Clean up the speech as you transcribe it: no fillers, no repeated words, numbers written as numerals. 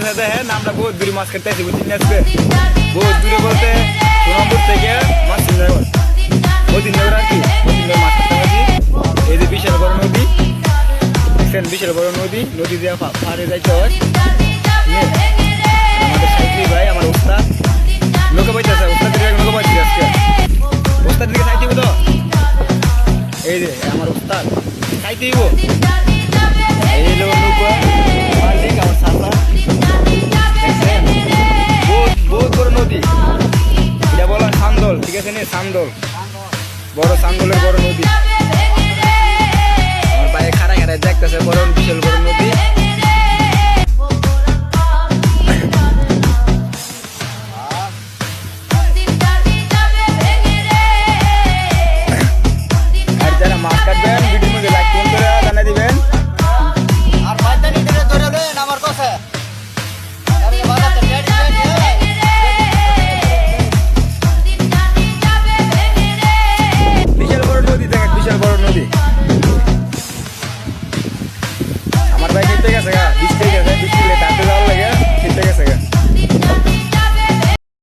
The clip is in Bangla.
সাথে দেখেন আমরা বহুত দূরে মাছ খেতে আসি বুঝছেন আজকে বহুত দূরে বলতে সোনামপুর থেকে মাছ শ্রীনগর মদিনগর আর কি মদিনগর মাছ খেতে আসি। এই যে বিশাল বড় নদী দেখছেন, বিশাল বড় নদী, নদী দিয়ে পাড়ে যাইতে হয়। আমাদের সাইকেল ভাই আমার ওস্তাদ নৌকা পাইতেছে, ওস্তাদের নৌকা পাইছি আজকে, ওস্তাদ দিকে সাইতে তো এই যে আমার ওস্তাদ সাইতে দিব এই যে নৌকা মালিক আমার সাথা দেখছেন বহুত বহুত বড় নদী, এটা বলা সান্দল, ঠিক আছে নি সান্দল, বড় সান্দলের বড় নদী। আমার বাইরে খাড়া খাড়ায় দেখতেছে বড় বিশাল বড় নদী। আর যারা মাছ কাটবেন ভিডিওর মধ্যে লাইক কমেন্ট করে জানিয়ে দিবেন। আর পাঁচটা নিতে ধরে নেন আমার কাছে বিশাল বড় নদী দেখেন, বিশাল বড় নদী। আমার ভাই খেতে গেছে গা